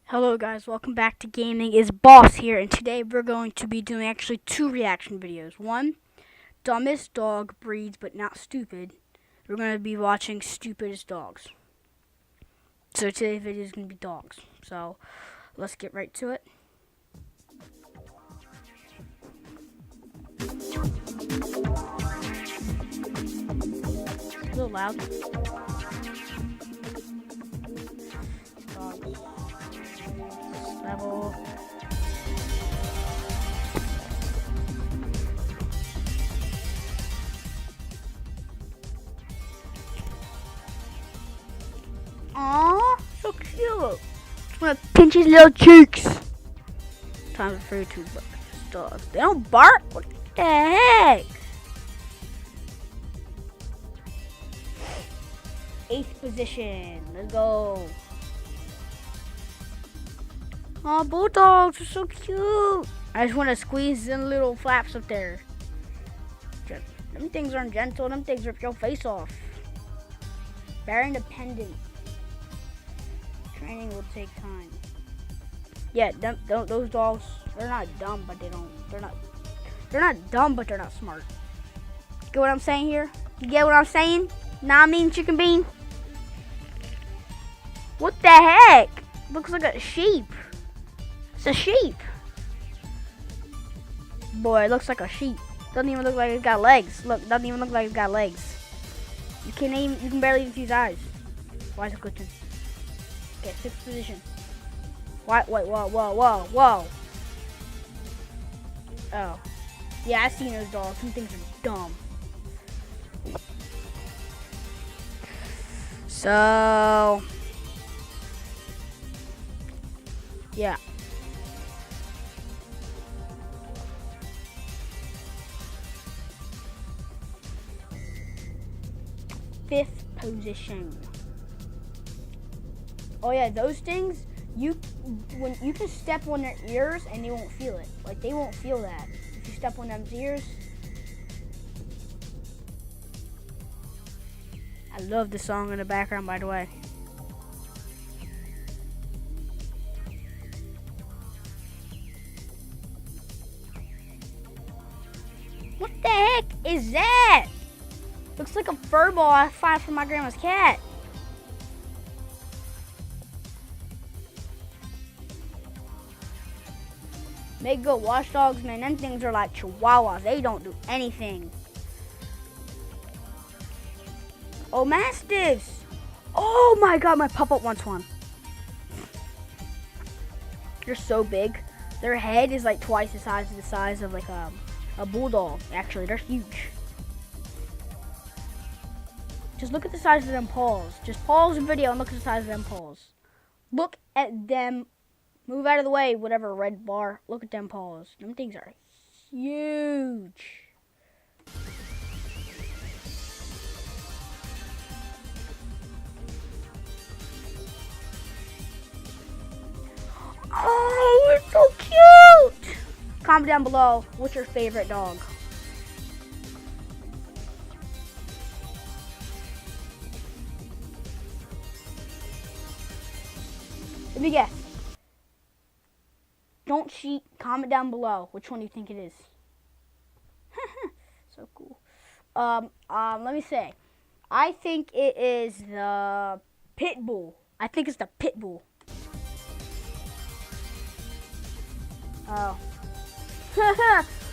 Hello guys, welcome back to Gaming is Boss here, and today we're going to be doing actually two reaction videos. One, dumbest dog breeds but not stupid. We're going to be watching stupidest dogs. So today's video is going to be dogs. So let's get right to it. A little loud. Dogs. Level. Aww, so cute. Just want to pinch his little cheeks. Time for food to dogs. They don't bark? What the heck? 8th position. Let's go. Oh, bulldogs are so cute. I just want to squeeze them little flaps up there. Them things aren't gentle. Them things rip your face off. Very independent. Training will take time. Yeah, those dogs. They're not dumb, but They're not dumb, but they're not smart. Get what I'm saying here? You get what I'm saying? Nah, I mean chicken bean. What the heck? Looks like a sheep. It's a sheep. Boy, it looks like a sheep. Doesn't even look like it's got legs. Look, doesn't even look like it's got legs. You can barely even see his eyes. Why is it glitching? Okay, 6th position. Wait, whoa. Oh. Yeah, I've seen those dogs. Some things are dumb. So, yeah. Fifth position. Oh yeah, those things when you can step on their ears and they won't feel it. Like they won't feel that if you step on them ears. I love the song in the background, by the way. What the heck is that? Looks like a fur ball I found from my grandma's cat. They good watchdogs, man. Them things are like chihuahuas. They don't do anything. Oh, mastiffs. Oh my god, my pop-up wants one. They're so big. Their head is like twice the size of like a bulldog. Actually, they're huge. Just look at the size of them paws. Just pause the video and look at the size of them paws. Look at them. Move out of the way, whatever red bar. Look at them paws. Them things are huge. Oh, it's so cute. Comment down below, what's your favorite dog? Let me guess. Don't cheat. Comment down below which one you think it is. So cool. Let me say. I think it is the pit bull. I think it's the pit bull. Oh.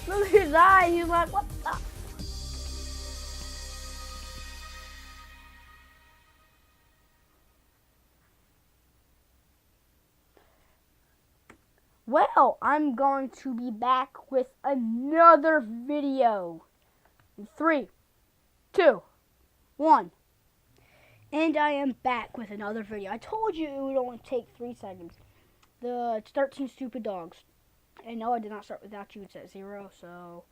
Look at his eyes. He's like, what the? Well, I'm going to be back with another video. In 3, 2, 1. And I am back with another video. I told you it would only take 3 seconds. It's 13 stupid dogs. And no, I did not start without you. It's at 0, so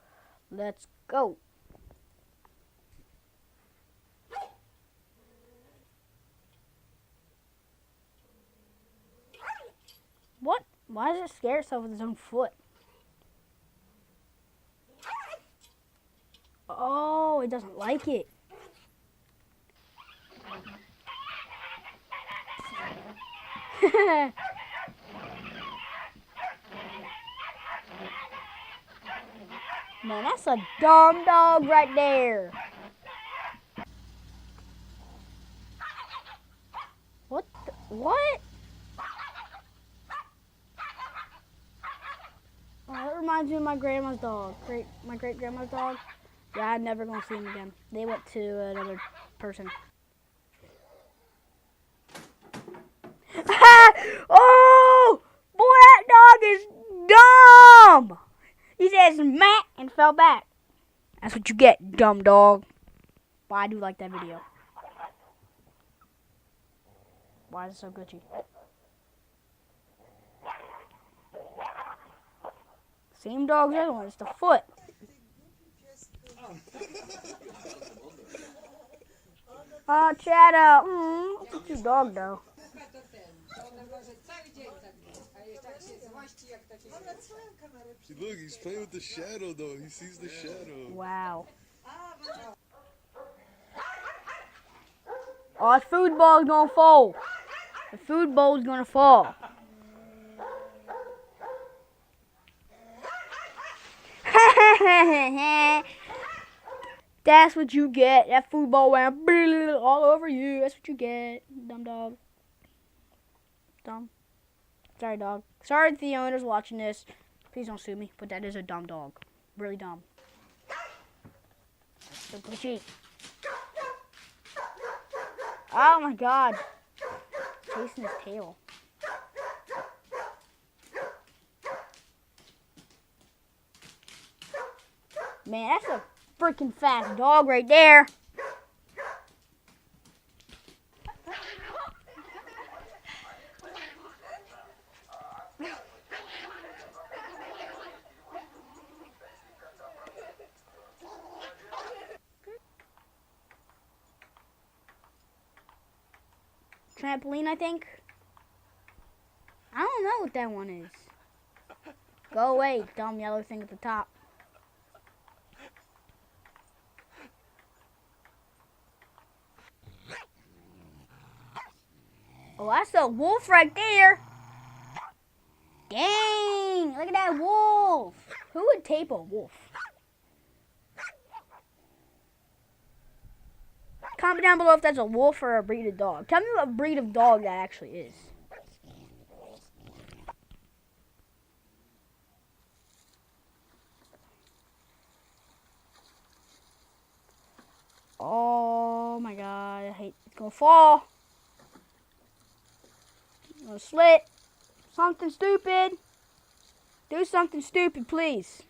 let's go. What? Why does it scare itself with its own foot? Oh, it doesn't like it. Man, that's a dumb dog right there. What? What? Oh, that reminds me of my grandma's dog. My great grandma's dog. Yeah, I'm never gonna see him again. They went to another person. Oh, boy, that dog is dumb. He says "Matt" and fell back. That's what you get, dumb dog. But I do like that video. Why is it so glitchy? Same dog as the other one. It's the foot. Oh, Shadow. That's a cute dog, though. Look, he's playing with the shadow, though. He sees the shadow. Wow. Oh, the food bowl's gonna fall. The food bowl's gonna fall. That's what you get. That food bowl went all over you. That's what you get, dumb dog. Dumb. Sorry, dog. Sorry if the owner's watching this. Please don't sue me, but that is a dumb dog. Really dumb. So glitchy. Oh my god. Chasing his tail. Man, that's a freaking fast dog right there. Trampoline, I think. I don't know what that one is. Go away, dumb yellow thing at the top. Oh, that's a wolf right there. Dang, look at that wolf. Who would tape a wolf? Comment down below if that's a wolf or a breed of dog. Tell me what breed of dog that actually is. Oh my god, I hate it's gonna fall. It's gonna slit. Something stupid. Do something stupid, please.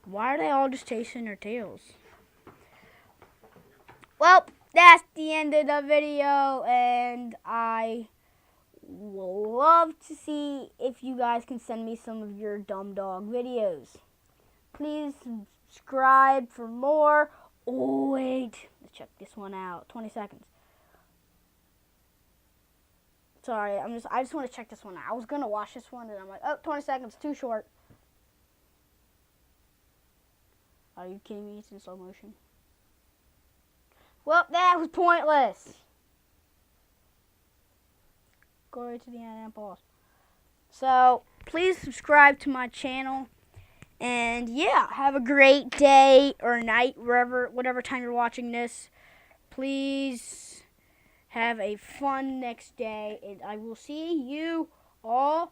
Why are they all just chasing their tails? Well, that's the end of the video, and I will love to see if you guys can send me some of your dumb dog videos. Please subscribe for more. Oh, wait. Let's check this one out. 20 seconds. Sorry, I just want to check this one out. I was going to watch this one, and I'm like, oh, 20 seconds, too short. Are you kidding me? It's in slow motion. Well, that was pointless. Go right to the end and pause. So, please subscribe to my channel. And yeah, have a great day or night, whatever time you're watching this. Please have a fun next day, and I will see you all